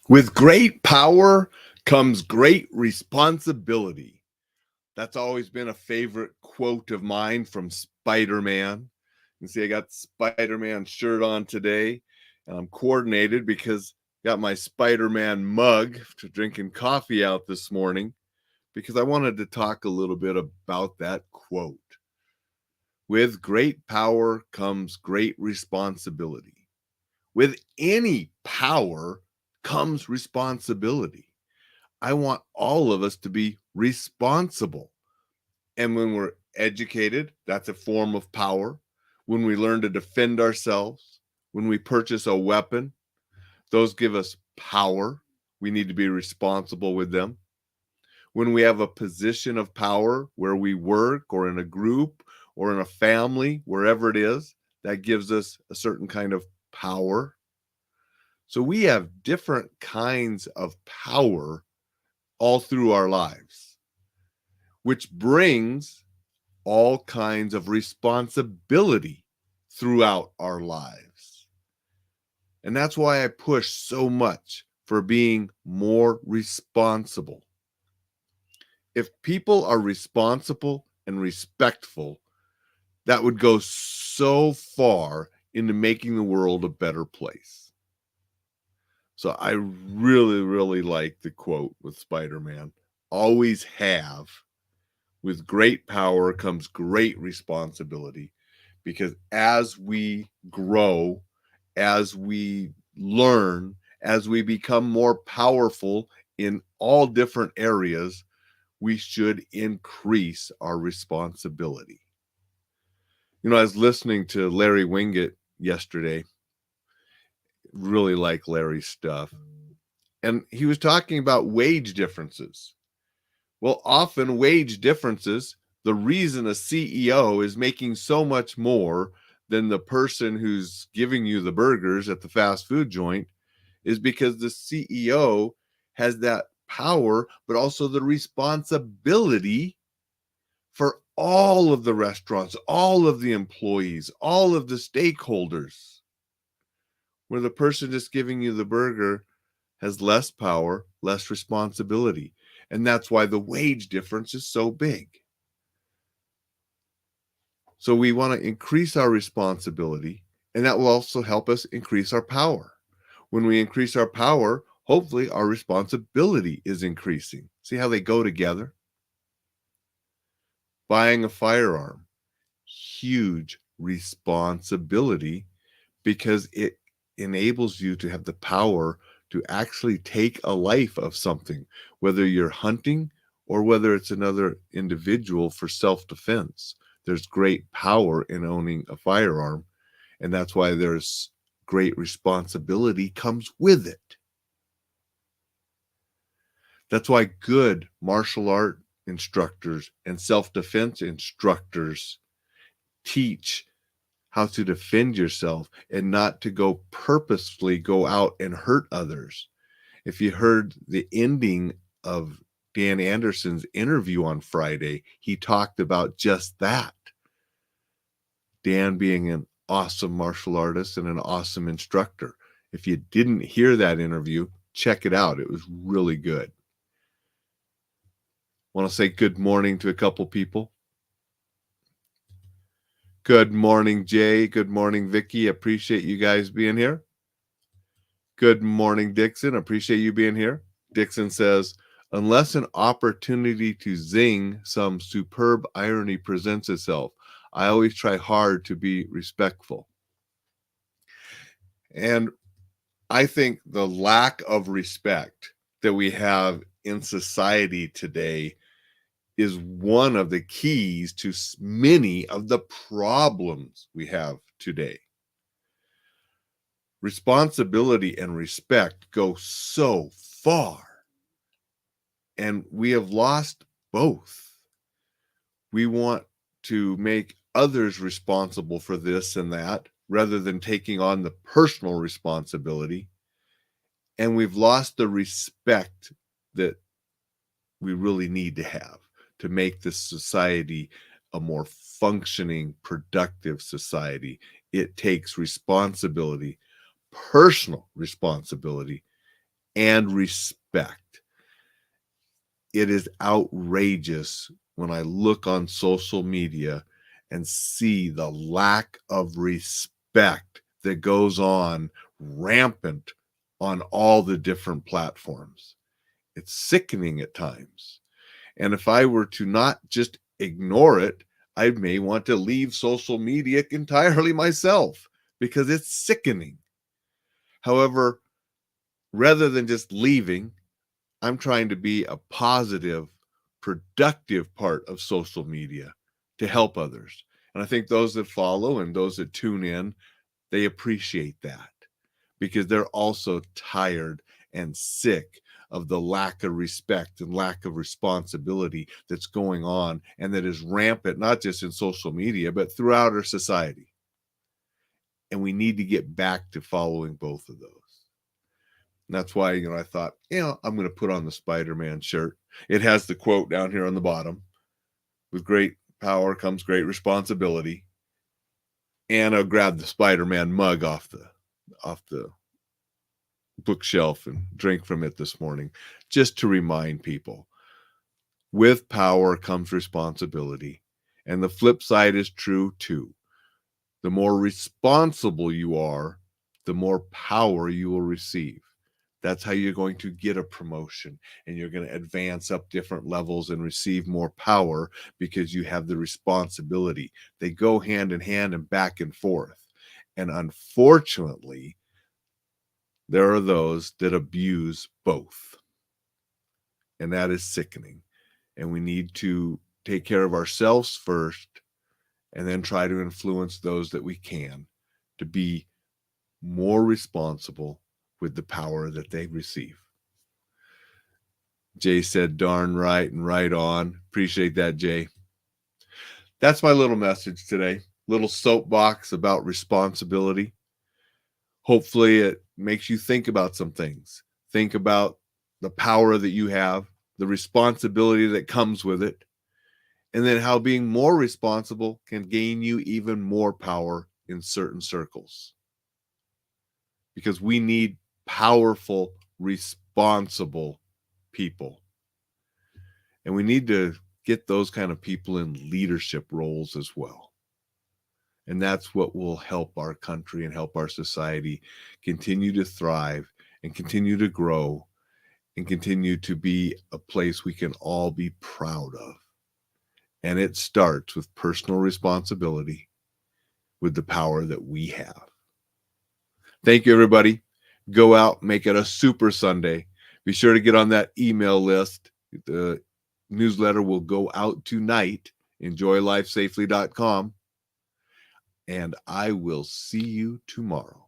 With great power comes great responsibility. That's always been a favorite quote of mine from Spiderman. You see, I got the Spider-Man shirt on today, and I'm coordinated because I got my Spider-Man mug to drinking coffee out this morning because I wanted to talk a little bit about that quote. With great power comes great responsibility. With any power comes responsibility. I want all of us to be responsible. And when we're educated, that's a form of power. When we learn to defend ourselves, when we purchase a weapon, those give us power. We need to be responsible with them. When we have a position of power where we work or in a group or in a family, wherever it is, that gives us a certain kind of power. So we have different kinds of power all through our lives, which brings all kinds of responsibility throughout our lives. And that's why I push so much for being more responsible. If people are responsible and respectful, that would go so far into making the world a better place. So I really, really like the quote with Spider-Man. Always have. With great power comes great responsibility, because as we grow, as we learn, as we become more powerful in all different areas, we should increase our responsibility. You know, I was listening to Larry Winget yesterday. Really like Larry's stuff. And he was talking about wage differences. Well, often wage differences, the reason a CEO is making so much more than the person who's giving you the burgers at the fast food joint is because the CEO has that power, but also the responsibility for all of the restaurants, all of the employees, all of the stakeholders. Where the person just giving you the burger has less power, less responsibility. And that's why the wage difference is so big. So we want to increase our responsibility, and that will also help us increase our power. When we increase our power, hopefully our responsibility is increasing. See how they go together? Buying a firearm, huge responsibility, because it enables you to have the power to actually take a life of something, whether you're hunting or whether it's another individual for self-defense. There's great power in owning a firearm, and that's why there's great responsibility comes with it. That's why good martial art instructors and self-defense instructors teach how to defend yourself and not to go purposefully go out and hurt others. If you heard the ending of Dan Anderson's interview on Friday, he talked about just that. Dan being an awesome martial artist and an awesome instructor. If you didn't hear that interview, check it out. It was really good. Want to say good morning to a couple people. Good morning, Jay. Good morning, Vicky. Appreciate you guys being here. Good morning, Dixon. Appreciate you being here. Dixon says, unless an opportunity to zing some superb irony presents itself, I always try hard to be respectful. And I think the lack of respect that we have in society today is one of the keys to many of the problems we have today. Responsibility and respect go so far, and we have lost both. We want to make others responsible for this and that rather than taking on the personal responsibility. And we've lost the respect that we really need to have to make this society a more functioning, productive society. It takes responsibility, personal responsibility, and respect. It is outrageous when I look on social media and see the lack of respect that goes on rampant on all the different platforms. It's sickening at times. And if I were to not just ignore it, I may want to leave social media entirely myself because it's sickening. However, rather than just leaving, I'm trying to be a positive, productive part of social media to help others. And I think those that follow and those that tune in, they appreciate that because they're also tired and sick of the lack of respect and lack of responsibility that's going on and that is rampant, not just in social media, but throughout our society. And we need to get back to following both of those. And that's why, I thought, I'm going to put on the Spider-Man shirt. It has the quote down here on the bottom. With great power comes great responsibility. And I'll grab the Spider-Man mug off the bookshelf and drink from it this morning, just to remind people, with power comes responsibility. And the flip side is true too. The more responsible you are, the more power you will receive. That's how you're going to get a promotion, and you're going to advance up different levels and receive more power because you have the responsibility. They go hand in hand and back and forth. And unfortunately, there are those that abuse both. And that is sickening. And we need to take care of ourselves first and then try to influence those that we can to be more responsible with the power that they receive. Jay said, darn right and right on. Appreciate that, Jay. That's my little message today. Little soapbox about responsibility. Hopefully it makes you think about some things. Think about the power that you have, the responsibility that comes with it, and then how being more responsible can gain you even more power in certain circles. Because we need powerful, responsible people. And we need to get those kind of people in leadership roles as well. And that's what will help our country and help our society continue to thrive and continue to grow and continue to be a place we can all be proud of. And it starts with personal responsibility with the power that we have. Thank you, everybody. Go out, make it a super Sunday. Be sure to get on that email list. The newsletter will go out tonight. EnjoyLifeSafely.com. And I will see you tomorrow.